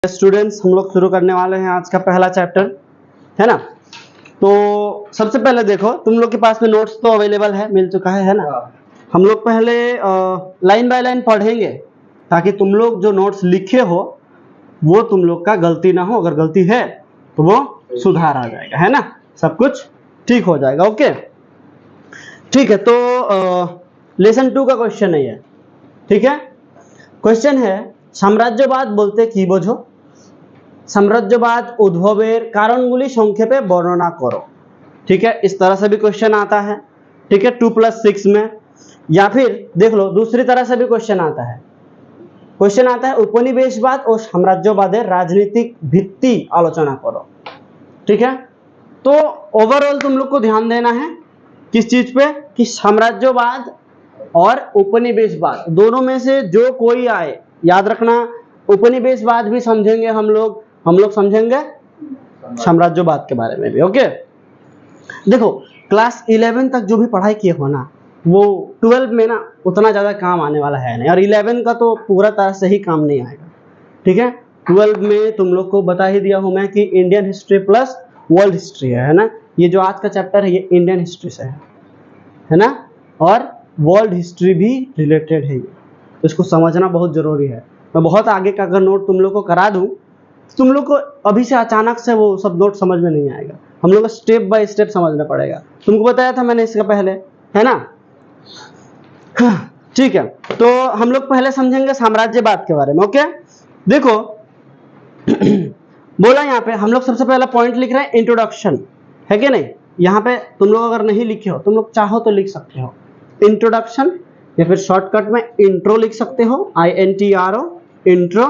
Students, हम लोग शुरू करने वाले हैं आज का पहला चैप्टर, है ना। तो सबसे पहले देखो, तुम लोग के पास में नोट्स तो अवेलेबल है, मिल चुका है ना। हम लोग पहले लाइन बाय लाइन पढ़ेंगे ताकि तुम लोग जो नोट्स लिखे हो वो तुम लोग का गलती ना हो। अगर गलती है तो वो सुधार आ जाएगा, है ना, सब कुछ ठीक हो जाएगा। ओके, ठीक है। तो लेसन 2 का क्वेश्चन है ये, ठीक है। क्वेश्चन है, साम्राज्यवाद बोलते की बोझो, साम्राज्यवाद उद्भवेर कारणगुली संक्षेपे वर्णना करो। ठीक है, इस तरह से भी क्वेश्चन आता है, ठीक है, 2+6 में। या फिर देख लो, दूसरी तरह से भी क्वेश्चन आता है। क्वेश्चन आता है उपनिवेशवाद और साम्राज्यवादेर राजनीतिक भित्ति आलोचना करो। ठीक है, तो ओवरऑल तुम लोग को ध्यान देना है किस चीज पे, कि साम्राज्यवाद और उपनिवेशवाद दोनों में से जो कोई आए। याद रखना, उपनिवेशवाद भी समझेंगे हम लोग समझेंगे साम्राज्यवाद के बारे में भी। ओके, देखो क्लास 11 तक जो भी पढ़ाई किए हो ना, वो 12 में ना उतना ज्यादा काम आने वाला है नहीं, और 11 का तो पूरा तरह से ही काम नहीं आएगा। ठीक है, 12 में तुम लोग को बता ही दिया हूं मैं कि Indian history plus world history है ना। ये जो आज का चैप्टर है ये इंडियन हिस्ट्री से है ना, और वर्ल्ड हिस्ट्री भी रिलेटेड है ये, तो इसको समझना बहुत जरूरी है। मैं बहुत आगे का अगर नोट तुम लोग को करा दूं तो तुम लोग को अभी से अचानक से वो सब नोट समझ में नहीं आएगा। हम लोग को स्टेप बाय स्टेप समझना पड़ेगा। तुमको बताया था मैंने इसका पहले, है ना। ठीक है, तो हम लोग पहले समझेंगे साम्राज्यवाद के बारे में। ओके, देखो बोला यहाँ पे हम लोग सबसे पहला पॉइंट लिख रहे हैं इंट्रोडक्शन, है कि नहीं। यहाँ पे तुम लोग अगर नहीं लिखे हो, तुम लोग चाहो तो लिख सकते हो इंट्रोडक्शन, या फिर शॉर्टकट में इंट्रो लिख सकते हो, INTRO इंट्रो,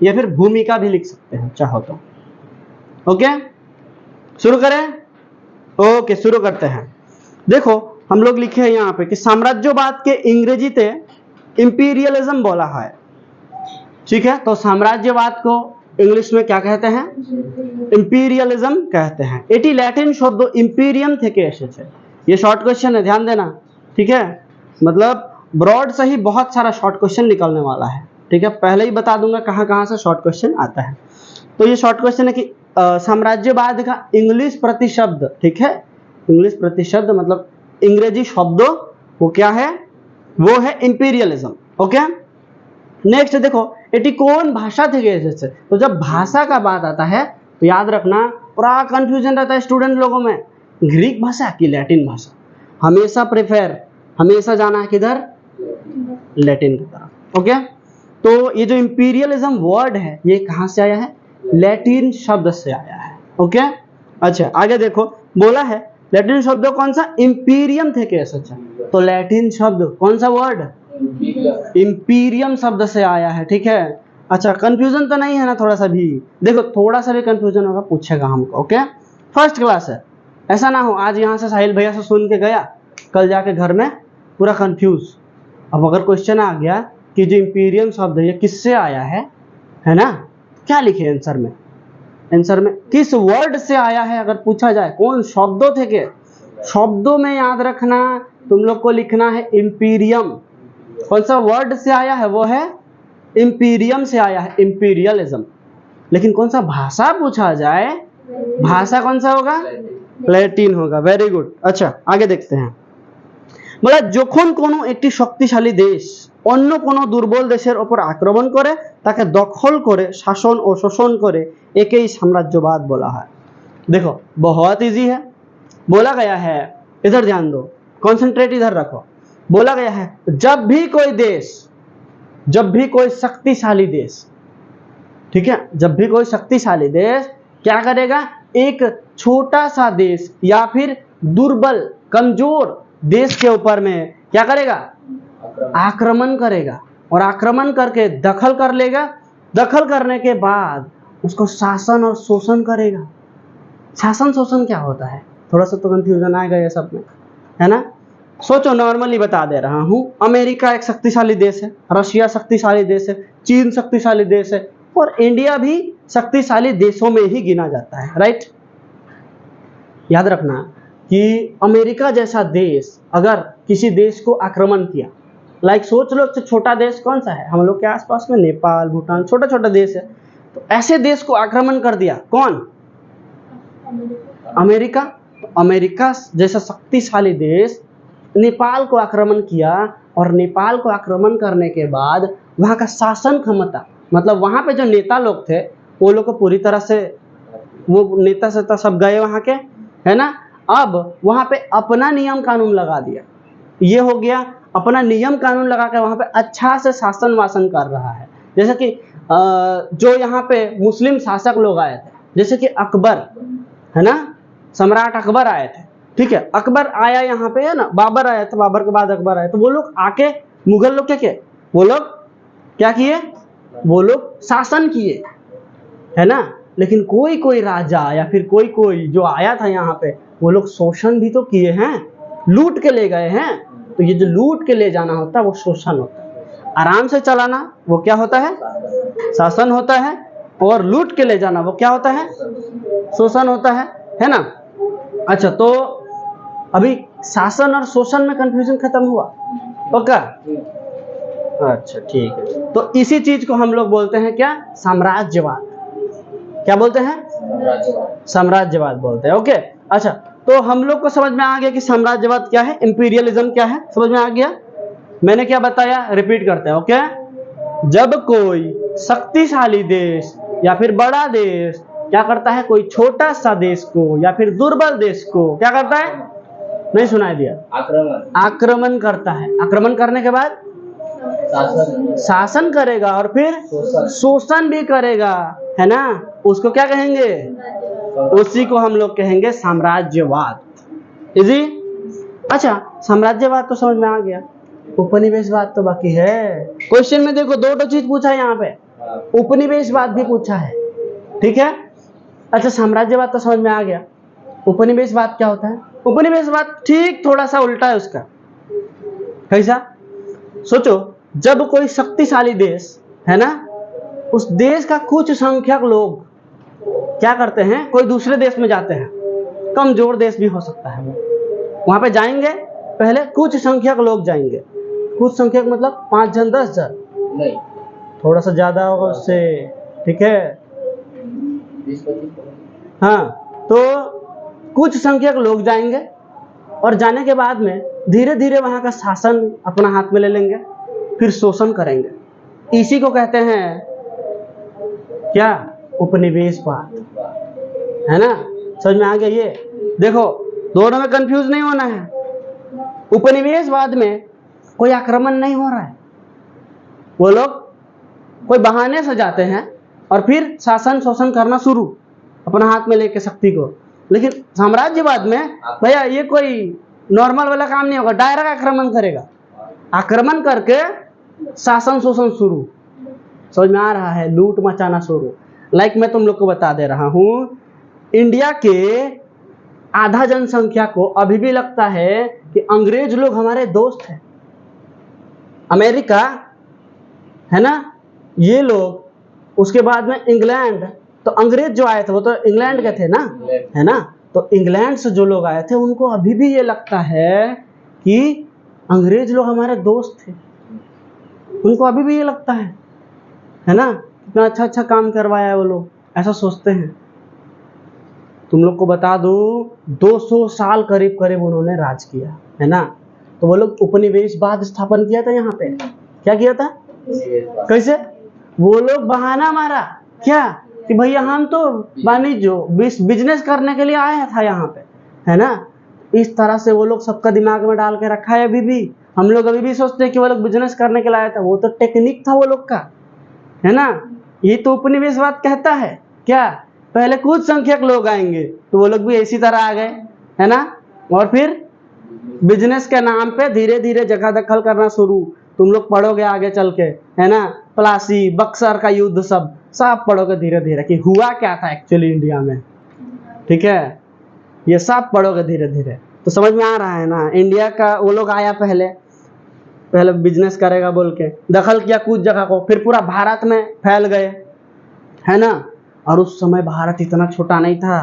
या फिर भूमिका भी लिख सकते हो चाहो तो। ओके, शुरू करें। ओके, शुरू करते हैं। देखो हम लोग लिखे हैं यहाँ पे कि साम्राज्यवाद के इंग्रेजी ते इंपीरियलिज्म बोला है। ठीक है, तो साम्राज्यवाद को इंग्लिश में क्या कहते हैं, इंपीरियलिज्म कहते हैं। एटी लैटिन शब्द इंपीरियम থেকে এসেছে। ये शॉर्ट क्वेश्चन है, ध्यान देना। ठीक है, मतलब ब्रॉड से ही बहुत सारा शॉर्ट क्वेश्चन निकलने वाला है। ठीक है, पहले ही बता दूंगा कहाँ कहाँ से शॉर्ट क्वेश्चन आता है। तो ये शॉर्ट क्वेश्चन है कि साम्राज्यवाद का इंग्लिश प्रतिशब्द, ठीक है, इंग्लिश प्रतिशब्द मतलब इंग्रेजी शब्द वो क्या है, वो है इंपीरियलिज्म। ओके, नेक्स्ट देखो एटी कौन भाषा থেকে এসেছে। तो जब भाषा का बात आता है तो याद रखना पूरा कंफ्यूजन रहता है स्टूडेंट लोगों में, ग्रीक भाषा की लैटिन भाषा। हमेशा जाना है किधर, लैटिन की तरफ। ओके, तो ये जो इंपीरियलिज्म वर्ड है ये कहाँ से आया है, लैटिन शब्द से आया है। ओके, अच्छा आगे देखो, बोला है लैटिन शब्द कौन सा, इंपीरियम থেকে এসেছে। तो लैटिन शब्द कौन सा वर्ड, इंपीरियम शब्द से आया है। ठीक है, अच्छा कंफ्यूजन तो नहीं है ना थोड़ा सा भी। देखो थोड़ा सा भी कंफ्यूजन होगा पूछेगा हमको। ओके, फर्स्ट क्लास है, ऐसा ना हो आज यहाँ से साहिल भैया से सुन के गया, कल जाके घर में पूरा कंफ्यूज। अब अगर क्वेश्चन आ गया कि जो इंपीरियम शब्द है ये किससे आया है ना, क्या लिखे आंसर में, आंसर में किस वर्ड से आया है अगर पूछा जाए, कौन शब्दों थे के, शब्दों में याद रखना तुम लोग को लिखना है इंपीरियम। कौन सा वर्ड से आया है, वो है इंपीरियम से आया है, इंपीरियलिज्म। लेकिन कौन सा भाषा पूछा जाए, भाषा कौन सा होगा, लैटिन होगा। Very good. अच्छा आगे देखते हैं, बोला যখন কোনো একটি শক্তিশালী দেশ অন্য কোনো দুর্বল দেশের উপর আক্রমণ করে তাকে দখল করে শাসন ও শোষণ করে একেই সাম্রাজ্যবাद बोला है। देखो बहुत इजी है, बोला गया है, इधर ध्यान दो, कंसंट्रेट इधर रखो। बोला गया है जब भी कोई देश, जब भी कोई शक्तिशाली देश, ठीक है, जब भी कोई शक्तिशाली देश क्या करेगा, एक छोटा सा देश या फिर दुर्बल कमजोर देश के ऊपर में क्या करेगा, आक्रमण करेगा, और आक्रमण करके दखल कर लेगा, दखल करने के बाद उसको शासन और शोषण करेगा। शासन शोषण क्या होता है, थोड़ा सा तो कंफ्यूजन आएगा ये सब में, है ना। सोचो, नॉर्मली बता दे रहा हूं, अमेरिका एक शक्तिशाली देश है, रशिया शक्तिशाली देश है, चीन शक्तिशाली देश है, और इंडिया भी शक्तिशाली देशों में ही गिना जाता है, राइट। याद रखना कि अमेरिका जैसा देश अगर किसी देश को आक्रमण किया, लाइक सोच लो छोटा देश कौन सा है, हम लोग के आसपास में नेपाल भूटान छोटा छोटा देश है, तो ऐसे देश को आक्रमण कर दिया कौन? अमेरिका। तो अमेरिका जैसा शक्तिशाली देश नेपाल को आक्रमण किया, और नेपाल को आक्रमण करने के बाद वहाँ का शासन क्षमता, मतलब वहाँ पे जो नेता लोग थे वो लोग को पूरी तरह से, वो नेता से सब गए वहाँ के, है ना। अब वहाँ पे अपना नियम कानून लगा दिया, ये हो गया अपना नियम कानून लगा के वहाँ पे अच्छा से शासन वासन कर रहा है। जैसे कि जो यहाँ पे मुस्लिम शासक लोग आए थे, जैसे कि अकबर, है ना, सम्राट अकबर आए थे, ठीक है। अकबर आया यहाँ पे, है ना, बाबर आया था, बाबर के बाद अकबर आया, तो वो लोग आके मुगल लोग क्या किए, वो लोग क्या किए, वो लोग शासन किए, है ना। लेकिन कोई कोई राजा या फिर कोई कोई जो आया था यहाँ पे, वो लोग शोषण भी तो किए हैं, लूट के ले गए हैं। तो ये जो लूट के ले जाना होता है वो शोषण होता है, आराम से चलाना वो क्या होता है, शासन होता है, और लूट के ले जाना वो क्या होता है, शोषण होता है ना। अच्छा, तो अभी शासन और शोषण में कंफ्यूजन खत्म हुआ, पक्का? अच्छा ठीक है। तो इसी चीज को हम लोग बोलते हैं क्या, साम्राज्यवाद। क्या बोलते हैं? साम्राज्यवाद बोलते हैं। ओके, अच्छा, तो हम लोग को समझ में आ गया कि साम्राज्यवाद क्या है, इंपीरियलिज्म क्या है, समझ में आ गया। मैंने क्या बताया, रिपीट करते हैं। ओके, जब कोई शक्तिशाली देश या फिर बड़ा देश क्या करता है, कोई छोटा सा देश को या फिर दुर्बल देश को क्या करता है, नहीं सुनाई दिया, आक्रमण करता है। आक्रमण करने के बाद शासन करेगा और फिर शोषण भी करेगा, है ना, उसको क्या कहेंगे, उसी को हम लोग कहेंगे साम्राज्यवाद। इजी। अच्छा, साम्राज्यवाद तो समझ में आ गया, उपनिवेशवाद तो बाकी है। क्वेश्चन में देखो दो चीज पूछा है यहाँ पे, उपनिवेशवाद भी पूछा है, ठीक है। अच्छा, साम्राज्यवाद तो समझ में आ गया, उपनिवेशवाद क्या होता है? उपनिवेशवाद ठीक थोड़ा सा उल्टा है उसका। कैसा? सोचो, जब कोई शक्तिशाली देश, है ना, उस देश का कुछ संख्यक लोग क्या करते हैं, कोई दूसरे देश में जाते हैं, कमजोर देश भी हो सकता है, वो वहां पे जाएंगे, पहले कुछ संख्यक लोग जाएंगे, कुछ संख्यक मतलब 5 जन 10 जन नहीं, थोड़ा सा ज्यादा होगा उससे, ठीक है, 20-25। हाँ, तो कुछ संख्यक लोग जाएंगे और जाने के बाद में धीरे धीरे वहां का शासन अपना हाथ में ले लेंगे, फिर शोषण करेंगे। इसी को कहते हैं क्या, उपनिवेशवाद, है ना। समझ में आ गया? ये देखो, दोनों में कंफ्यूज नहीं होना है। उपनिवेशवाद में कोई आक्रमण नहीं हो रहा है, वो लोग कोई बहाने से जाते हैं और फिर शासन शोषण करना शुरू, अपना हाथ में लेके शक्ति को। लेकिन साम्राज्यवाद में भैया ये कोई नॉर्मल वाला काम नहीं होगा, डायरेक्ट आक्रमण करेगा, आक्रमण करके शासन शोषण शुरू। समझ में आ रहा है? लूट मचाना शुरू। लाइक मैं तुम लोग को बता दे रहा हूँ, इंडिया के आधा जनसंख्या को अभी भी लगता है कि अंग्रेज लोग हमारे दोस्त हैं, अमेरिका, है ना, ये लोग, उसके बाद में इंग्लैंड, तो अंग्रेज जो आए थे वो तो इंग्लैंड के थे ना, है ना, तो इंग्लैंड से जो लोग आए थे उनको अभी भी ये लगता है कि अंग्रेज लोग हमारे दोस्त थे, उनको अभी भी ये लगता है ना, कितना अच्छा अच्छा काम करवाया है वो लोग, ऐसा सोचते हैं। तुम लोग को बता दूं 200 साल करीब करीब उन्होंने राज किया, है ना। तो वो लोग उपनिवेशवाद स्थापन किया था यहाँ पे। क्या किया था? कैसे? वो लोग बहाना मारा क्या कि भैया हम तो वाणिज्य बिजनेस करने के लिए आया था यहाँ पे, है ना। इस तरह से वो लोग सबका दिमाग में डाल के रखा है। अभी भी हम लोग अभी भी सोचते हैं कि वो लोग बिजनेस करने के लिए आया था, वो तो टेक्निक था वो लोग का, है ना। ये तो उपनिवेशवाद कहता है क्या, पहले कुछ संख्यक लोग आएंगे तो वो लोग भी इसी तरह आ गए, है ना, और फिर बिजनेस के नाम पे धीरे धीरे जगह दखल करना शुरू। तुम लोग पढ़ोगे आगे चल के, है ना, प्लासी बक्सर का युद्ध सब पढ़ोगे धीरे धीरे कि हुआ क्या था एक्चुअली इंडिया में, ठीक है, ये सब पढ़ोगे धीरे धीरे। तो समझ में आ रहा है ना, इंडिया का वो लोग आया पहले बिजनेस करेगा बोल के दखल किया कुछ जगह को, फिर पूरा भारत में फैल गए, है ना। और उस समय भारत इतना छोटा नहीं था,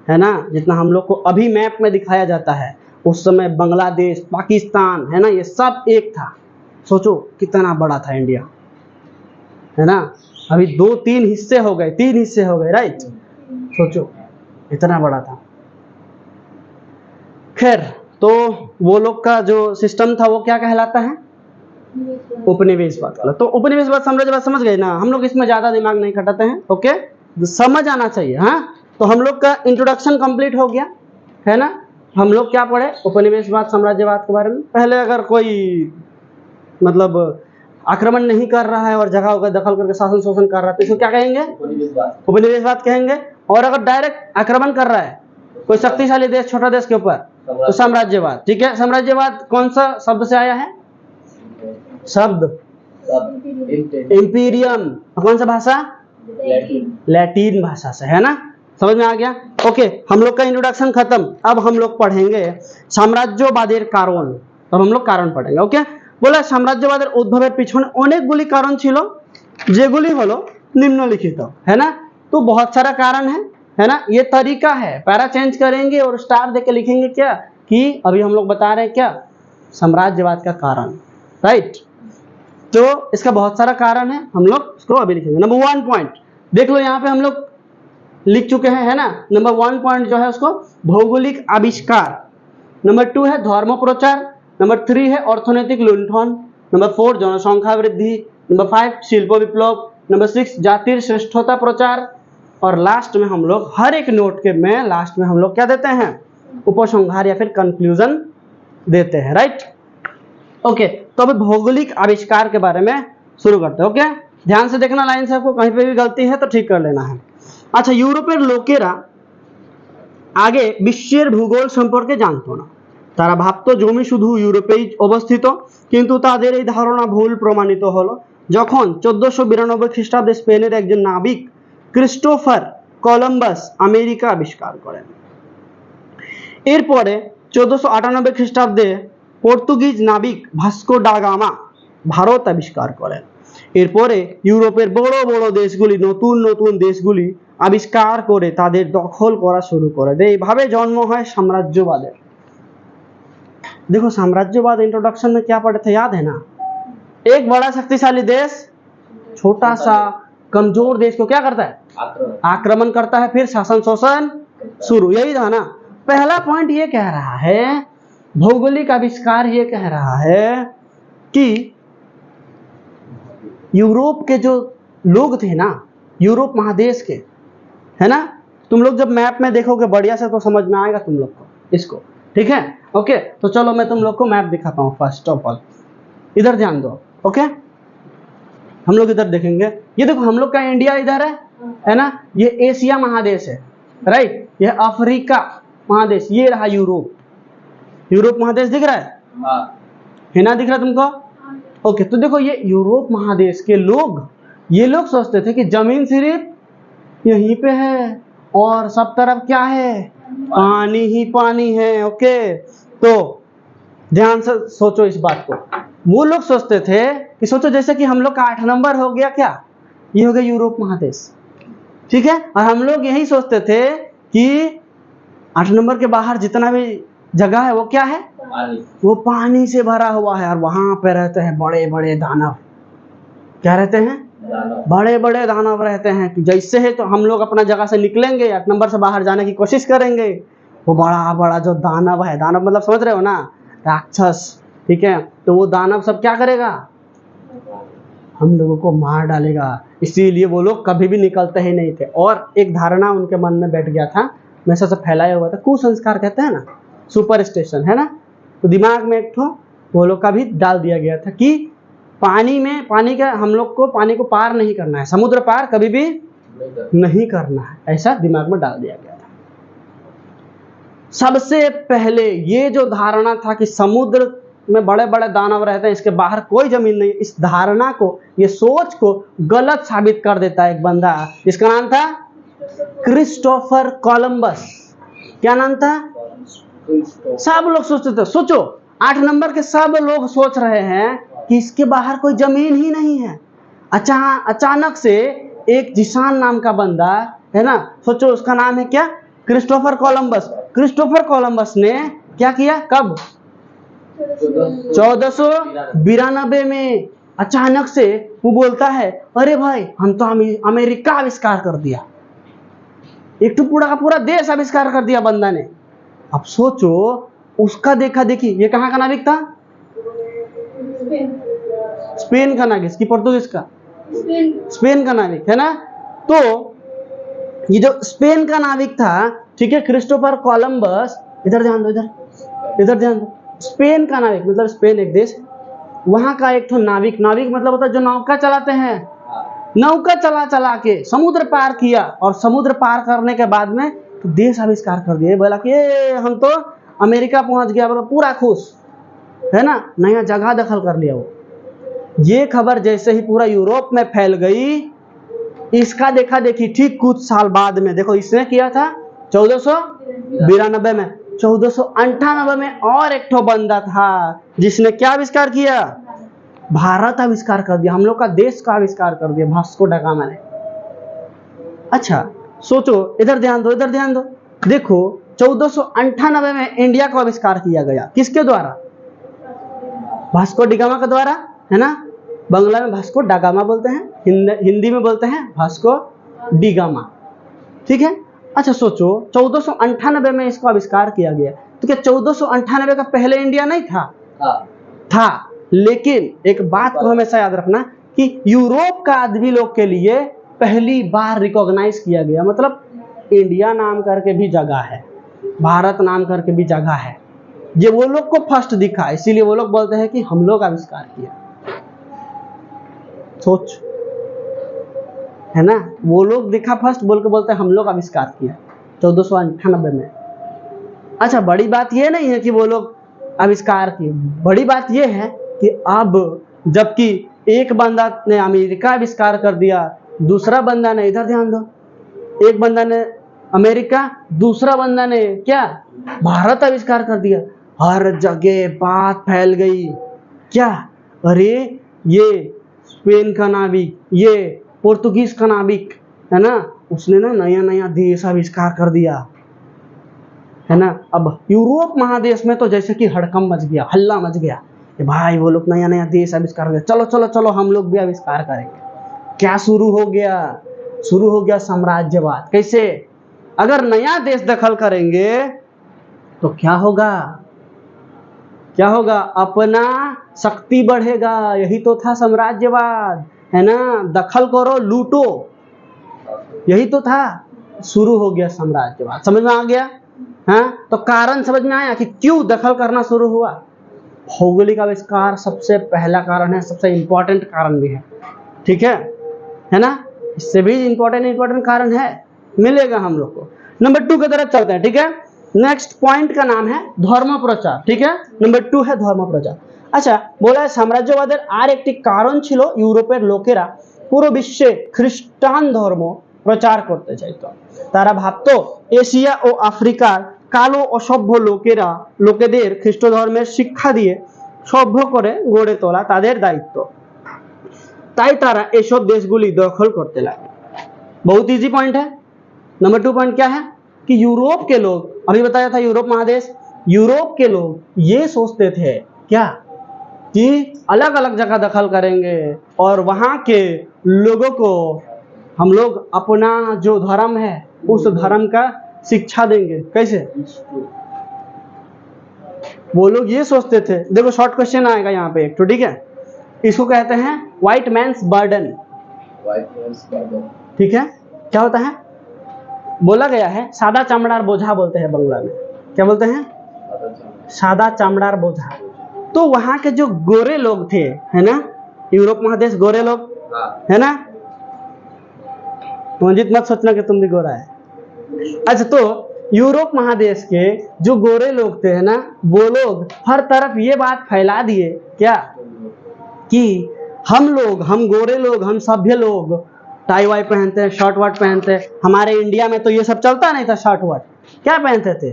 है ना, जितना हम लोग को अभी मैप में दिखाया जाता है। उस समय बांग्लादेश, पाकिस्तान, है ना, ये सब एक था। सोचो कितना बड़ा था इंडिया, है ना। अभी 2-3 हिस्से हो गए, 3 हिस्से हो गए, राइट। सोचो इतना बड़ा था। खैर, तो वो लोग का जो सिस्टम था वो क्या कहलाता है? उपनिवेशवाद वाला। तो उपनिवेशवाद साम्राज्यवाद समझ गए ना, हम लोग इसमें ज्यादा दिमाग नहीं खटाते हैं, ओके, समझ आना चाहिए। हाँ, तो हम लोग का इंट्रोडक्शन कंप्लीट हो गया है ना। हम लोग क्या पढ़े? उपनिवेशवाद साम्राज्यवाद के बारे में। पहले अगर कोई मतलब आक्रमण नहीं कर रहा है और जगह का दखल करके शासन शोषण कर रहा है तो इसको क्या कहेंगे? उपनिवेशवाद कहेंगे। और अगर डायरेक्ट आक्रमण कर रहा है कोई शक्तिशाली देश, छोटा देश के ऊपर, तो साम्राज्यवाद। ठीक है, साम्राज्यवाद कौन सा शब्द से आया है? शब्द इंपीरियम। कौन सा भाषा? लैटिन भाषा से, है ना। समझ में आ गया? ओके, हम लोग का इंट्रोडक्शन खत्म। अब हम लोग पढ़ेंगे साम्राज्यवादेर कारण। अब हम लोग कारण पढ़ेंगे। ओके, बोला साम्राज्यवादेर उद्भवेर पिछने अनेकगुली कारण छिलो, जेगुली हलो निम्नलिखित, है ना। तो बहुत सारा कारण है ना। ये तरीका है, पैरा चेंज करेंगे और स्टार देके लिखेंगे क्या कि अभी हम लोग बता रहे हैं क्या? साम्राज्यवाद का कारण, राइट। तो इसका बहुत सारा कारण है, हम लोग इसको अभी लिखेंगे। नंबर 1 पॉइंट देख लो, यहाँ पे हम लोग लिख चुके हैं, है ना। नंबर 1 पॉइंट जो है उसको भौगोलिक आविष्कार। नंबर 2 है धर्म प्रचार। नंबर 3 है अर्थनैतिक लुंठन। नंबर 4 जनसंख्या वृद्धि। नंबर 5 शिल्प विप्लव। नंबर 6 जातीय श्रेष्ठता प्रचार। और लास्ट में हम लोग हर एक नोट के में लास्ट में हम लोग क्या देते हैं? उपसंहार या फिर कंक्लूजन देते हैं, राइट। ओके, तो अब भौगोलिक आविष्कार के बारे में शुरू करते हैं। ओके, ध्यान से देखना लाइन से, आपको कहीं पे भी गलती है तो ठीक कर लेना है। আচ্ছা, ইউরোপের লোকেরা আগে বিশ্বের ভূগোল সম্পর্কে জানতো না। তারা ভাবতো জমি শুধু ইউরোপেই অবস্থিত, কিন্তু তাদের এই ধারণা ভুল প্রমাণিত হলো যখন 1492 খ্রিস্টাব্দে স্পেনের একজন নাবিক ক্রিস্টোফার কলম্বাস আমেরিকা আবিষ্কার করেন। এরপরে 1498 খ্রিস্টাব্দে পর্তুগিজ নাবিক ভাস্কো ডা গামা ভারত আবিষ্কার করেন। এরপরে ইউরোপের বড় বড় দেশগুলি নতুন নতুন দেশগুলি আবিষ্কার করে তাদের দখল করা শুরু করে দেয়। এইভাবে জন্ম হয় साम्राज्यवादेर। देखो साम्राज्यवाद इंट्रोडक्शन में क्या पढ़े थे, याद है ना? एक बड़ा शक्तिशाली देश छोटा सा कमजोर देश को क्या करता है? आक्रमण करता है, फिर शासन शोषण शुरू, यही था ना। पहला पॉइंट ये कह रहा है, भौगोलिक आविष्कार ये कह रहा है कि यूरोप के जो लोग थे ना, यूरोप महादेश के, है ना। तुम लोग जब मैप में देखोगे बढ़िया से तो समझ में आएगा तुम लोग को इसको, ठीक है। ओके, तो चलो मैं तुम लोग को मैप दिखाता हूँ। फर्स्ट ऑफ ऑल इधर ध्यान दो। ओके, हम लोग इधर देखेंगे, ये देखो हम लोग का इंडिया इधर है ना। ये एशिया महादेश है, राइट। ये अफ्रीका महादेश, ये रहा यूरोप। यूरोप महादेश दिख रहा है ना? दिख रहा है तुमको? ओके, तो देखो ये यूरोप महादेश के लोग, ये लोग सोचते थे कि जमीन सिर्फ यहीं पे है और सब तरफ क्या है? पानी ही पानी है। ओके, तो ध्यान से सोचो इस बात को। वो लोग सोचते थे कि सोचो जैसे कि हम लोग का 8 नंबर हो गया, क्या ये हो गया यूरोप महादेश, ठीक है। और हम लोग यही सोचते थे कि 8 नंबर के बाहर जितना भी जगह है वो क्या है? वो पानी से भरा हुआ है। और वहां पे रहते हैं बड़े बड़े दानव। क्या रहते हैं? बड़े बड़े दानव रहते हैं। कि जैसे है तो हम लोग अपना जगह से निकलेंगे, 8 नंबर से बाहर जाने की कोशिश करेंगे, वो बड़ा बड़ा जो दानव है, दानव मतलब समझ रहे हो ना, राक्षस, ठीक है। तो वो दानव सब क्या करेगा? हम लोगों को मार डालेगा। इसीलिए वो लोग कभी भी निकलते ही नहीं थे। और एक धारणा उनके मन में बैठ गया था, हमेशा से फैलाया हुआ था, कुसंस्कार कहते हैं ना, सुपर स्टेशन, है ना। तो दिमाग में एक ठो वो लोग का भी डाल दिया गया था कि पानी में, पानी का हम लोग को पानी को पार नहीं करना है, समुद्र पार कभी भी नहीं करना है, ऐसा दिमाग में डाल दिया गया था। सबसे पहले ये जो धारणा था कि समुद्र में बड़े बड़े दानव रहते हैं, इसके बाहर कोई जमीन नहीं, इस धारणा को, ये सोच को गलत साबित कर देता है एक बंदा, जिसका नाम था क्रिस्टोफर कोलंबस। क्या नाम था? सब लोग सोचते थे, सोचो 8 नंबर के सब लोग सोच रहे हैं कि इसके बाहर कोई जमीन ही नहीं है। अचानक से एक जिसान नाम का बंदा, है ना, सोचो उसका नाम है क्या? Christopher Columbus. क्रिस्टोफर कोलंबस ने क्या किया? कब? 1492 में अचानक से वो बोलता है अरे भाई हम तो अमेरिका आविष्कार कर दिया, एक तो पूरा का पूरा देश आविष्कार कर दिया बंदा ने। अब सोचो उसका देखा देखी, ये कहाँ का नाविक था? स्पेन का नाविक कि पोर्तुगीज का? स्पेन का नाविक है ना। तो ये जो स्पेन का नाविक था, ठीक है, क्रिस्टोफर कोलंबस, इधर ध्यान दो, इधर ध्यान दो। स्पेन का नाविक मतलब स्पेन एक देश, वहां का एक तो नाविक, नाविक मतलब होता है जो नौका चलाते हैं, नौका चला चला के समुद्र पार किया, और समुद्र पार करने के बाद में तो देश आविष्कार कर दिए। बोला कि ये हम तो अमेरिका पहुंच गया, मतलब पूरा खुश है ना, नया जगह दखल कर लिया वो। ये खबर जैसे ही पूरा यूरोप में फैल गई, इसका देखा देखी ठीक कुछ साल बाद में, देखो इसने किया था 1492 में, 1498 में और एक ठो बंदा था जिसने क्या आविष्कार किया? भारत आविष्कार कर दिया, हम लोग का देश का आविष्कार कर दिया, वास्को दा गामा ने। अच्छा सोचो, इधर ध्यान दो, इधर ध्यान दो। देखो 1498 में इंडिया को आविष्कार किया गया, किसके द्वारा? वास्को डी गामा के द्वारा, है ना। बांग्ला में वास्को डा गामा बोलते हैं, हिंदी में बोलते हैं वास्को डी गामा, ठीक है। अच्छा सोचो 1498 में इसको आविष्कार किया गया, तो क्या 1498 का पहले इंडिया नहीं था? था, लेकिन एक बात को हमेशा याद रखना कि यूरोप का आदमी लोग के लिए पहली बार रिकॉग्नाइज किया गया, मतलब इंडिया नाम करके भी जगह है, भारत नाम करके भी जगह है, ये वो लोग को फर्स्ट दिखा, इसीलिए वो लोग बोलते हैं कि हम लोग आविष्कार किया। सोच, है ना, वो लोग दिखा फर्स्ट बोल के बोलते हैं हम लोग आविष्कार किया 1498 में। अच्छा बड़ी बात ये नहीं है कि वो लोग आविष्कार किए, बड़ी बात ये है कि अब जबकि एक बंदा ने अमेरिका आविष्कार कर दिया, दूसरा बंदा ने, इधर ध्यान दो, एक बंदा ने अमेरिका, दूसरा बंदा ने क्या? भारत आविष्कार कर दिया। हर जगह बात फैल गई, क्या? अरे ये स्पेन का नाविक, ये पोर्तुगीज का नाविक, है ना, उसने ना नया नया देश आविष्कार कर दिया, है ना। अब यूरोप महादेश में तो जैसे कि हड़कंप मच गया, हल्ला मच गया कि भाई वो लोग नया नया देश आविष्कार कर दिया, चलो चलो चलो हम लोग भी आविष्कार करेंगे। क्या शुरू हो गया? शुरू हो गया साम्राज्यवाद। कैसे? अगर नया देश दखल करेंगे तो क्या होगा? क्या होगा? अपना शक्ति बढ़ेगा, यही तो था साम्राज्यवाद, है ना। दखल करो, लूटो, यही तो था। शुरू हो गया साम्राज्यवाद। समझ में आ गया? हाँ, तो कारण समझ में आया कि क्यों दखल करना शुरू हुआ। भौगोलिक आविष्कार सबसे पहला कारण है, सबसे इंपॉर्टेंट कारण भी है, ठीक है ना। इससे भी इंपॉर्टेंट कारण है, मिलेगा हम लोग को। नंबर 2 की तरफ चलते हैं, ठीक है। नेक्स्ट पॉइंट का नाम है धर्म प्रचार, ठीक है। नंबर 2 है धर्म प्रचार। আচ্ছা বলা হয় সাম্রাজ্যবাদের আর একটি কারণ ছিল ইউরোপের লোকেরা পুরো বিশ্বে খ্রিস্টান ধর্ম প্রচার করতে চাইতো। তারা ভাবতো এশিয়া ও আফ্রিকার কালো অসভ্য লোকেদের খ্রিস্ট ধর্মের শিক্ষা দিয়ে সভ্য করে গড়ে তোলা তাদের দায়িত্ব। তাই তারা এসব দেশগুলি দখল করতে লাগে। बहुत इजी पॉइंट है। नंबर 2 पॉइंट क्या है कि यूरोप के लोग, अभी बताया था यूरोप महादेश, यूरोप के लोग ये सोचते थे क्या कि अलग अलग जगह दखल करेंगे और वहां के लोगों को हम लोग अपना जो धर्म है उस धर्म का शिक्षा देंगे। कैसे? वो लोग ये सोचते थे। देखो शॉर्ट क्वेश्चन आएगा यहाँ पे एक तो, ठीक है। इसको कहते हैं व्हाइट मैन्स बर्डन। ठीक है, क्या होता है? बोला गया है सादा चमड़ार बोझा बोलते हैं बंगला में। क्या बोलते हैं? सादा चमड़ार बोझा। तो वहां के जो गोरे लोग थे, है ना, यूरोप महादेश गोरे लोग, है ना, मंजित मत सोचना कि तुम भी गोरा है। अच्छा, तो यूरोप महादेश के जो गोरे लोग थे, है ना, वो लोग हर तरफ ये बात फैला दिए क्या कि हम गोरे लोग, हम सभ्य लोग टाई वाई पहनते हैं, शर्ट वर्ट पहनते हैं। हमारे इंडिया में तो ये सब चलता नहीं था, शर्ट वर्ट। क्या पहनते थे?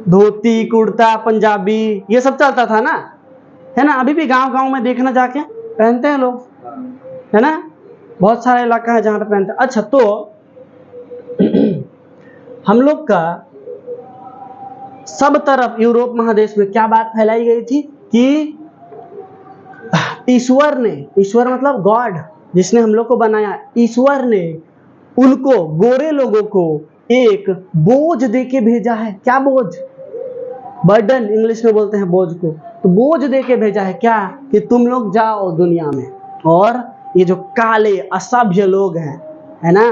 धोती कुर्ता पंजाबी, ये सब चलता था ना, है ना। अभी भी गांव गांव में देखना जाके पहनते हैं लोग, है ना, बहुत सारा इलाका है जहां पे पहनते हैं। अच्छा, तो हम लोग का सब तरफ यूरोप महादेश में क्या बात फैलाई गई थी कि ईश्वर ने, ईश्वर मतलब गॉड, जिसने हम लोग को बनाया, ईश्वर ने उनको, गोरे लोगों को एक बोझ दे के भेजा है। क्या बोझ? बर्डन इंग्लिश में बोलते हैं बोझ को। तो बोझ दे के भेजा है क्या? कि तुम लोग जाओ दुनिया में और ये जो काले असभ्य लोग हैं, है ना,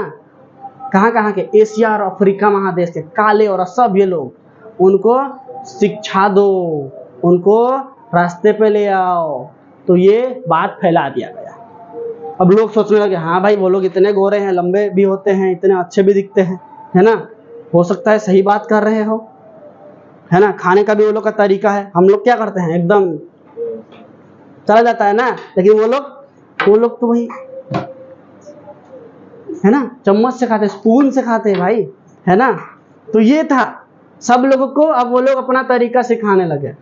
कहाँ कहाँ के, एशिया और अफ्रीका महादेश के काले और असभ्य लोग, उनको शिक्षा दो, उनको रास्ते पे ले आओ। तो ये बात फैला दिया गया। अब लोग सोचने लगे हाँ भाई वो लोग इतने गोरे हैं, लंबे भी होते हैं, इतने अच्छे भी दिखते हैं, है ना, हो सकता है सही बात कर रहे हो, है ना। खाने का भी वो लोग का तरीका है, हम लोग क्या करते हैं, एकदम चला जाता है ना, लेकिन वो लोग तो वही, है ना, चम्मच से खाते, स्पून से खाते भाई, है ना। तो ये था सब लोगों को। अब वो लोग अपना तरीका सिखाने लगे,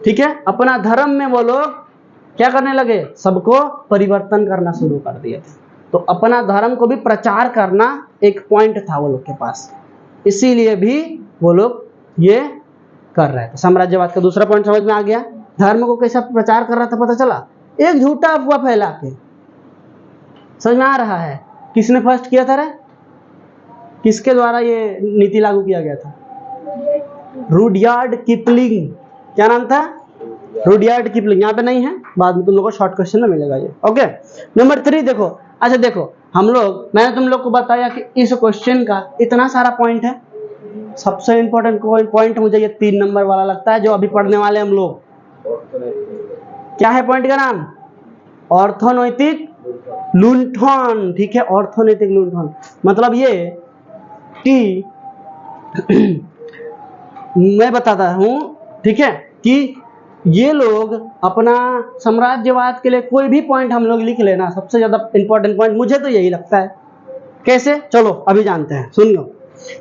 ठीक है, अपना धर्म में वो लोग क्या करने लगे, सबको परिवर्तन करना शुरू कर दिए थे। तो अपना धर्म को भी प्रचार करना एक पॉइंट था वो लोग के पास, इसीलिए भी वो लोग ये कर रहे थे। साम्राज्यवाद का दूसरा पॉइंट समझ में आ गया। धर्म को कैसा प्रचार कर रहा था पता चला, एक झूठा अफवाह फैला के। समझ में आ रहा है किसने फर्स्ट किया था रे? किसके द्वारा ये नीति लागू किया गया था? Rudyard Kipling. क्या नाम था? Rudyard Kipling. यहाँ पे नहीं है, बाद में तुम लोगों को शॉर्ट क्वेश्चन में मिलेगा ये। ओके, नंबर 3 देखो। अच्छा देखो, हम लोग, मैंने तुम लोग को बताया कि इस क्वेश्चन का इतना सारा पॉइंट है, सबसे इंपॉर्टेंट पॉइंट मुझे ये 3 नंबर वाला लगता है जो अभी पढ़ने वाले हम लोग। क्या है पॉइंट का नाम? ऑर्थोनैतिक लुंठन। ठीक है, ऑर्थोनैतिक लुंठन मतलब ये कि मैं बताता हूं, ठीक है, कि ये लोग अपना साम्राज्यवाद के लिए कोई भी पॉइंट हम लोग लिख लेना, सबसे ज्यादा इंपॉर्टेंट पॉइंट मुझे तो यही लगता है। कैसे? चलो अभी जानते हैं, सुन लो।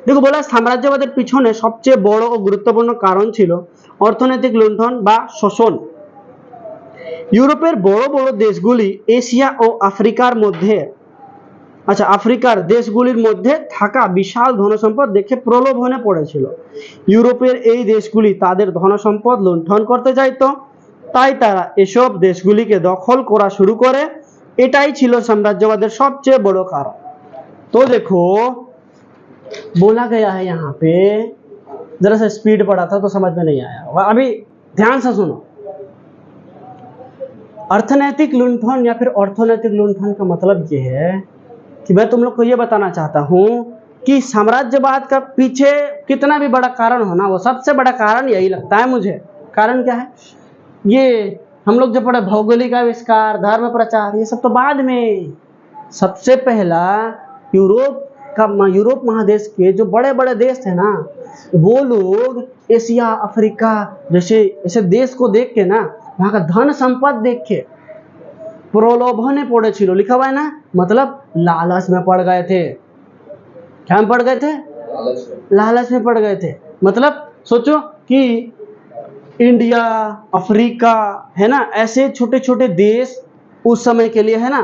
देखो বলা সাম্রাজ্যবাদের পিছনে সবচেয়ে বড় ও গুরুত্বপূর্ণ কারণ ছিল অর্থনৈতিক লুণ্ঠন বা শোষণ। ইউরোপের বড় বড় দেশগুলি এশিয়া ও আফ্রিকার মধ্যে, আচ্ছা আফ্রিকার দেশগুলির মধ্যে থাকা বিশাল ধনসম্পদ দেখে প্রলোভনে পড়েছিল। ইউরোপের এই দেশগুলি তাদের ধনসম্পদ লুণ্ঠন করতে চাইতো, তাই তারা এসব দেশগুলিকে দখল করা শুরু করে। এটাই ছিল সাম্রাজ্যবাদের সবচেয়ে বড় কারণ। तो देखो बोला गया है यहाँ पे, जरा सा स्पीड पढ़ा था तो समझ में नहीं आया, अभी ध्यान से सुनो। अर्थनैतिक लुंठन या फिर ऑर्थोनैतिक लुंठन का मतलब ये है कि मैं तुम लोग को ये बताना चाहता हूँ कि साम्राज्यवाद का पीछे कितना भी बड़ा कारण हो ना, वो सबसे बड़ा कारण यही लगता है मुझे। कारण क्या है? ये हम लोग जो पढ़े भौगोलिक आविष्कार, धर्म प्रचार, ये सब तो बाद में। सबसे पहला यूरोप महादेश के जो बड़े बड़े देश थे ना, वो लोग एशिया अफ्रीका जैसे ऐसे देश को देख के ना, वहाँ का धन संपद देख के प्रलोभने पड़े छिलो, लिखा हुआ है ना, मतलब लालच में पड़ गए थे। क्या में पड़ गए थे? लालच में पड़ गए थे। मतलब सोचो कि इंडिया, अफ्रीका, है ना, ऐसे छोटे छोटे देश उस समय के लिए, है ना,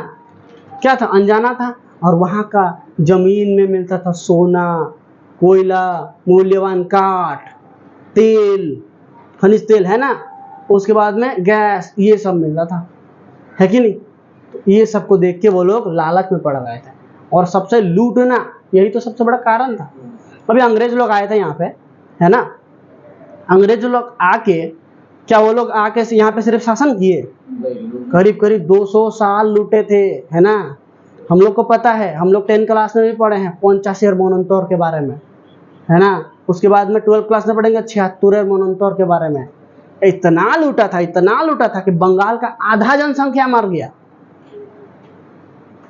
क्या था, अनजाना था। और वहाँ का जमीन में मिलता था सोना, कोयला, मूल्यवान काठ, तेल, खनिज तेल, है ना, उसके बाद में गैस, ये सब मिलता था, है कि नहीं। तो ये सबको देख के वो लोग लालच में पड़ गए थे, और सबसे लूटना, यही तो सबसे बड़ा कारण था। अभी अंग्रेज लोग आए थे यहाँ पे, है ना, अंग्रेज लोग आके, क्या वो लोग आके यहाँ पे सिर्फ शासन किए? करीब करीब 200 साल लूटे थे, है ना। हम लोग को पता है, हम लोग 10 क्लास में भी पढ़े हैं पंचाशेर मनोन्तर के बारे में, है ना। उसके बाद में 12 क्लास में पढ़ेंगे 76 मनोन्तर के बारे में। इतना लूटा था, इतना लूटा था कि बंगाल का आधा जनसंख्या मर गया,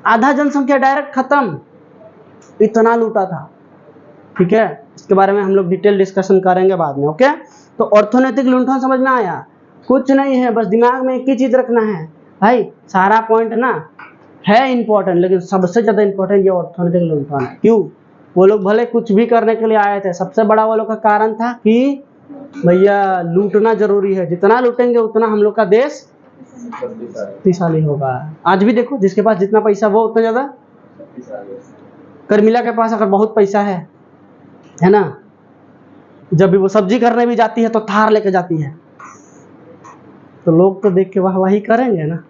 आधा जनसंख्या डायरेक्ट खत्म, इतना लूटा था। ठीक है, इसके बारे में हम लोग डिटेल डिस्कशन करेंगे बाद में। ओके, तो ऑर्थोनैतिक लुंठन समझ में आया? कुछ नहीं है, बस दिमाग में एक ही चीज रखना है भाई, सारा पॉइंट ना है इंपॉर्टेंट, लेकिन सबसे ज्यादा इंपॉर्टेंट ये ऑर्थोनैतिक लुंठन है। क्यों? वो लोग भले कुछ भी करने के लिए आए थे, सबसे बड़ा वो लोग का कारण था कि भैया लूटना जरूरी है, जितना लूटेंगे उतना हम लोग का देश शक्तिशाली होगा। आज भी देखो, जिसके पास जितना पैसा वो उतना ज्यादा। कर्मिला के पास अगर बहुत पैसा है ना, जब भी वो सब्जी करने भी जाती है तो थार लेके जाती है, तो लोग तो देख के वाहवाही करेंगे ना,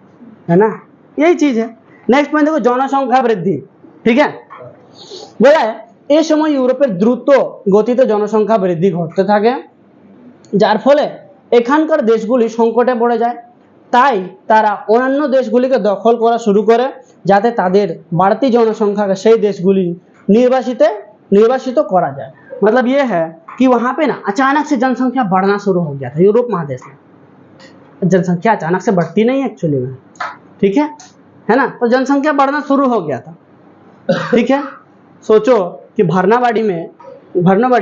है ना, यही चीज है। नेक्स्ट पॉइंट देखो, जनसंख्या वृद्धि। ठीक है, बोला है এই সময় ইউরোপের দ্রুত গতিতে জনসংখ্যা বৃদ্ধি ঘটতে থাকে, যার ফলে এখানকার দেশগুলি সংকটে পড়ে যায়। তাই তারা অন্যান্য দেশগুলিকে দখল করা শুরু করে, যাতে তাদের বাড়তি জনসংখ্যাকে সেই देशগুলি निर्वासित करा जाए। मतलब ये है कि वहां पे ना अचानक से जनसंख्या बढ़ना शुरू हो गया था यूरोप महादेश में। जनसंख्या अचानक से बढ़ती नहीं है एक्चुअली में, ठीक है ना, तो जनसंख्या बढ़ना शुरू हो गया था। ठीक है, सोचो कि भरनाबाड़ी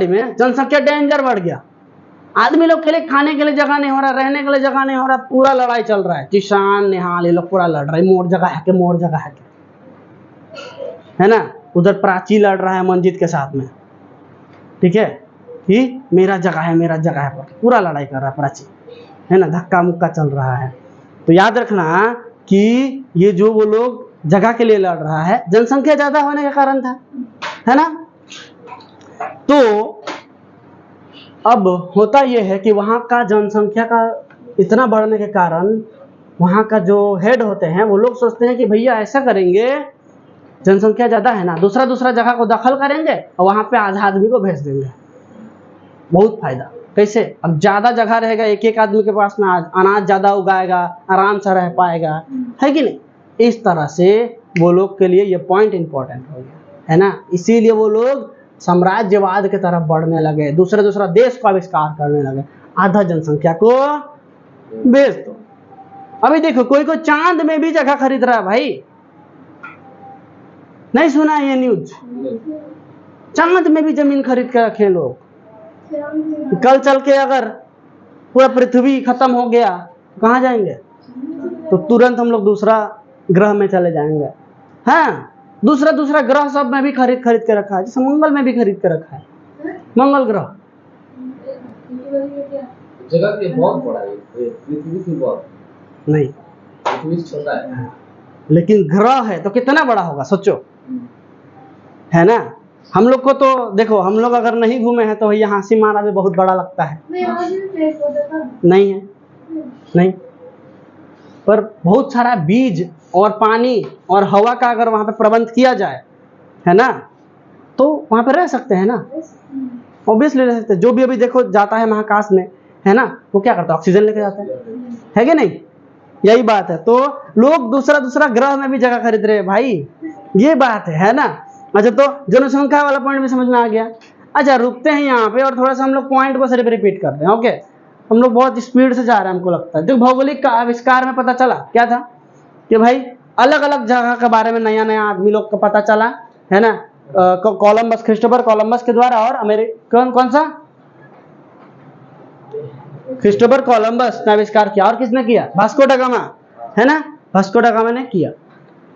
में जनसंख्या डेंजर बढ़ गया, आदमी लोग के लिए खाने के लिए जगह नहीं हो रहा, रहने के लिए जगह नहीं हो रहा, पूरा लड़ाई चल रहा है, किसान निहाल ये लोग पूरा लड़ रहे, मोर जगह है के, है ना। उधर प्राची लड़ रहा है मंजित के साथ में, ठीक है, कि मेरा जगह है पर पूरा लड़ाई कर रहा है प्राची, है ना, धक्का मुक्का चल रहा है। तो याद रखना कि ये जो वो लोग जगह के लिए लड़ रहा है, जनसंख्या ज्यादा होने के कारण था, है ना। तो अब होता यह है कि वहां का जनसंख्या का इतना बढ़ने के कारण वहां का जो हेड होते हैं वो लोग सोचते हैं कि भैया ऐसा करेंगे, जनसंख्या ज्यादा है ना, दूसरा जगह को दखल करेंगे और वहां पे आधा आदमी को भेज देंगे, बहुत फायदा। कैसे? अब ज्यादा जगह रहेगा, एक आदमी के पास में अनाज ज्यादा उगाएगा, आराम से रह पाएगा, है कि नहीं। इस तरह से वो लोग के लिए ये पॉइंट इंपॉर्टेंट हो गया, है ना। इसीलिए वो लोग साम्राज्यवाद की तरफ बढ़ने लगे, दूसरा देश को आविष्कार करने लगे, आधा जनसंख्या को भेज दो। अभी देखो कोई चांद में भी जगह खरीद रहा है भाई, नहीं सुना ये न्यूज? चांद में भी जमीन खरीद के रखे लोग। कल चल के अगर पूरा पृथ्वी खत्म हो गया कहाँ जाएंगे? तो तुरंत हम लोग दूसरा ग्रह में चले जाएंगे। हाँ, दूसरा ग्रह सब में भी खरीद के रखा है, जैसे मंगल में भी खरीद के रखा है, मंगल ग्रह। जगह के बहुत बड़ा है, पृथ्वी से बहुत नहीं, पृथ्वी से छोटा है, लेकिन ग्रह है तो कितना बड़ा होगा सोचो, है ना। हम लोग को तो देखो, हम लोग अगर नहीं घूमे हैं तो यहाँ से मारा भी बहुत बड़ा लगता है, नहीं है, नहीं, पर बहुत सारा बीज और पानी और हवा का अगर वहां पे प्रबंध किया जाए, है ना, तो वहां पे रह सकते हैं ना, ऑब्वियसली रह सकते हैं। जो भी अभी देखो जाता है महाकाश में, है ना, वो क्या करता है? ऑक्सीजन लेके जाता है कि नहीं? यही बात है। तो लोग दूसरा ग्रह में भी जगह खरीद रहे हैं भाई, ये बात है ना। अच्छा, तो जनसंख्या वाला पॉइंट भी समझ में आ गया। अच्छा, रुकते हैं यहाँ पे और थोड़ा सा हम लोग पॉइंट को सिर्फ रिपीट करते हैं। ओके, हम लोग बहुत स्पीड से जा रहे हैं, हमको लगता है। तो भौगोलिक का आविष्कार में पता चला क्या था कि भाई अलग अलग जगह के बारे में नया आदमी लोग को पता चला, है ना। कोलंबस, क्रिस्टोफर कोलंबस के द्वारा, और अमेरिकन कौन सा? क्रिस्टोफर कोलंबस ने आविष्कार किया। और किसने किया? वास्को दा गामा, है ना, वास्को दा गामा ने किया।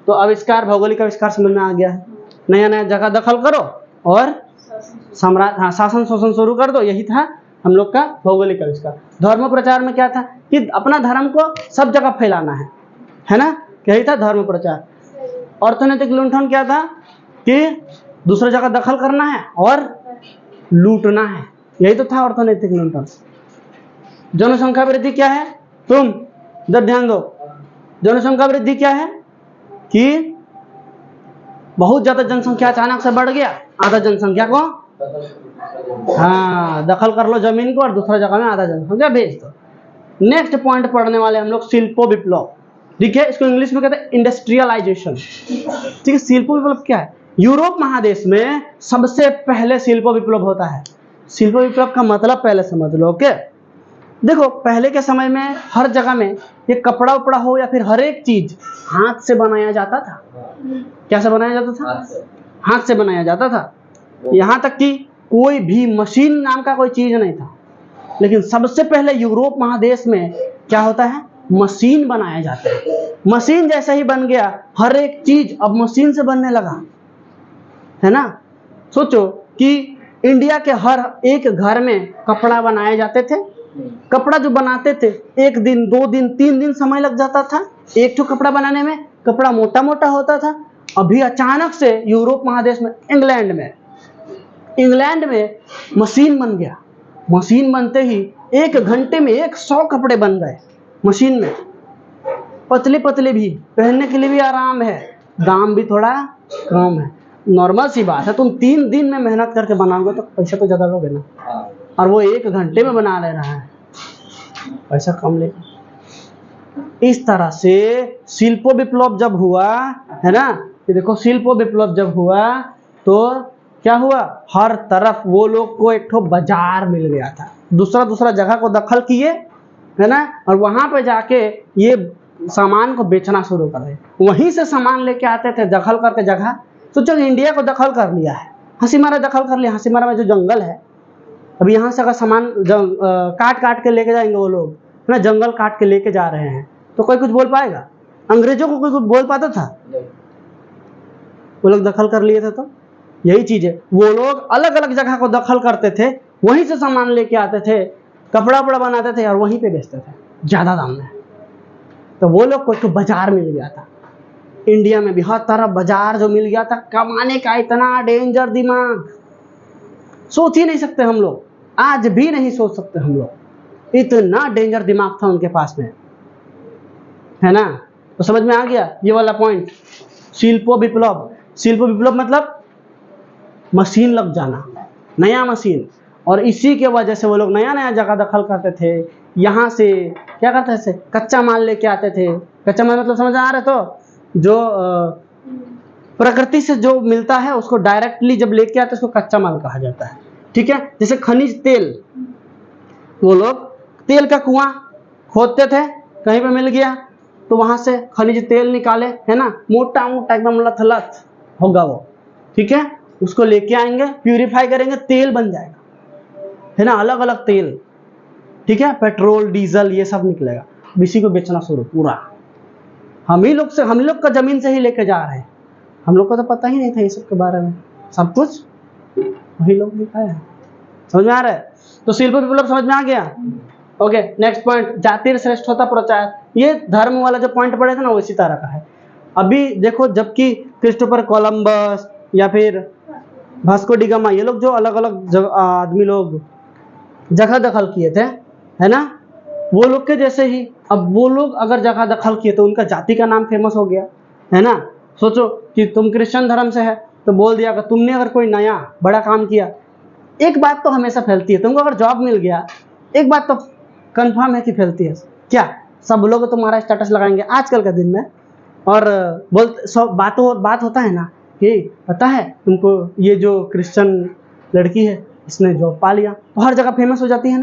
तो आविष्कार, भौगोलिक आविष्कार समझ में आ गया है। नया जगह दखल करो और शासन शोषण शुरू कर दो, यही था हम लोग का भौगोलिक आविष्कार। धर्म प्रचार में क्या था कि अपना धर्म को सब जगह फैलाना है ना, यही था धर्म प्रचार। अर्थनैतिक लुंठन क्या था कि दूसरी जगह दखल करना है और लूटना है, यही तो था अर्थनैतिक लुंठन। जनसंख्या वृद्धि क्या है? तुम इधर ध्यान दो। जनसंख्या वृद्धि क्या है कि बहुत ज्यादा जनसंख्या अचानक से बढ़ गया, आधा जनसंख्या को हाँ दखल कर लो जमीन को, और दूसरा जगह में आधा जनसंख्या भेज दो। नेक्स्ट पॉइंट पढ़ने वाले हम लोग शिल्पो विप्लव। ठीक है, इसको इंग्लिश में कहते हैं इंडस्ट्रियलाइजेशन। ठीक है, शिल्पो विप्लव क्या है? यूरोप महादेश में सबसे पहले शिल्पो विप्लव होता है। शिल्पो विप्लव का मतलब पहले समझ लो। ओके, देखो पहले के समय में हर जगह में ये कपड़ा उपड़ा हो या फिर हर एक चीज हाथ से बनाया जाता था। क्या से बनाया जाता था? हाथ से बनाया जाता था। यहाँ तक कि कोई भी मशीन नाम का कोई चीज नहीं था। लेकिन सबसे पहले यूरोप महादेश में क्या होता है? मशीन बनाया जाता है। मशीन जैसे ही बन गया, हर एक चीज अब मशीन से बनने लगा, है ना। सोचो कि इंडिया के हर एक घर में कपड़ा बनाए जाते थे। कपड़ा जो बनाते थे 1 दिन 2 दिन 3 दिन समय लग जाता था एक ठो कपड़ा बनाने में। कपड़ा मोटा मोटा होता था। अभी अचानक से यूरोप महादेश में इंग्लैंड में मशीन बन गया। मशीन बनते ही 1 घंटे में 100 कपड़े बन गए। मशीन में, पतली पतली भी, पहनने के लिए भी आराम है, दाम भी थोड़ा कम है। नॉर्मल सी बात है, तुम 3 दिन में मेहनत करके बनाओगे तो पैसा तो ज़्यादा लोगे ना, हाँ, और वो 1 घंटे में बना ले रहा है, पैसा कम लेगा। इस तरह से शिल्प विप्लव जब हुआ है ना, ये देखो शिल्प विप्लव जब हुआ तो क्या हुआ, हर तरफ वो लोग को एक ठो बाजार मिल गया था, दूसरा दूसरा जगह को दखल किए है ना, और वहां पे जाके ये सामान को बेचना शुरू कर दिए, वहीं से सामान लेके आते थे दखल करके जगह। सोचो इंडिया को दखल कर लिया है, हासीमारा दखल कर लिया, हासीमारा में जो जंगल है, अभी यहाँ से अगर सामान काट काट के लेके जाएंगे वो लोग है ना, जंगल काट के लेके जा रहे हैं, तो कोई कुछ बोल पाएगा? अंग्रेजों को कोई कुछ बोल पाता था? नहीं, वो लोग दखल कर लिए थे। तो यही चीज है, वो लोग अलग अलग जगह को दखल करते थे, वहीं से सामान लेके आते थे, कपड़ा वपड़ा बनाते थे और वहीं पे बेचते थे ज्यादा दाम में। तो वो लोग को एक बाजार मिल गया था, इंडिया में भी हर तरफ बाजार जो मिल गया था, कमाने का इतना डेंजर दिमाग सोच ही नहीं सकते हम लोग, आज भी नहीं सोच सकते हम लोग, इतना डेंजर दिमाग था उनके पास में, है ना। तो समझ में आ गया ये वाला पॉइंट, शिल्प विप्लव। शिल्प विप्लव मतलब मशीन लग जाना, नया मशीन, और इसी के वजह से वो लोग नया नया जगह दखल करते थे, यहाँ से क्या करते थे, कच्चा माल लेके आते थे। कच्चा माल मतलब समझ आ रहे, तो जो प्रकृति से जो मिलता है उसको डायरेक्टली जब लेके आते हैं उसको कच्चा माल कहा जाता है, ठीक है। जैसे खनिज तेल, वो लोग तेल का कुआं खोदते थे, कहीं पे मिल गया तो वहां से खनिज तेल निकाले, है ना, मोटा मोटा एकदम लथलथ होगा वो, ठीक है, उसको लेके आएंगे, प्यूरिफाई करेंगे, तेल बन जाएगा, है ना, अलग अलग तेल, ठीक है, पेट्रोल डीजल ये सब निकलेगा, इसी को बेचना शुरू पूरा। हम लोग का जमीन से ही लेके जा रहे हैं, हम लोग को तो पता ही नहीं था ये सब के बारे में, सब कुछ वही लोग लिखा है। समझ में आ रहा है? तो शिल्प विप्लव समझ में आ गया। ओके, नेक्स्ट पॉइंट, जाति श्रेष्ठता प्रचार। ये धर्म वाला जो पॉइंट पढ़े थे ना वो इसी तरह का है। अभी देखो, जबकि क्रिस्टोफर कोलंबस या फिर वास्को डी गामा, ये लोग जो अलग अलग आदमी लोग जगह दखल किए थे, है ना, वो लोग के जैसे ही अब वो लोग अगर जगह दखल किए तो उनका जाति का नाम फेमस हो गया, है ना। सोचो कि तुम क्रिश्चियन धर्म से है तो बोल दिया कि तुमने अगर कोई नया बड़ा काम किया, एक बात तो हमेशा फैलती है, तुमको अगर जॉब मिल गया, एक बात तो कंफर्म है कि फैलती है, क्या सब लोग तुम्हारा स्टेटस लगाएंगे आजकल के दिन में, और बात होता है ना कि पता है तुमको ये जो क्रिश्चियन लड़की है इसने जॉब पा लिया, तो हर जगह फेमस हो जाती है ना।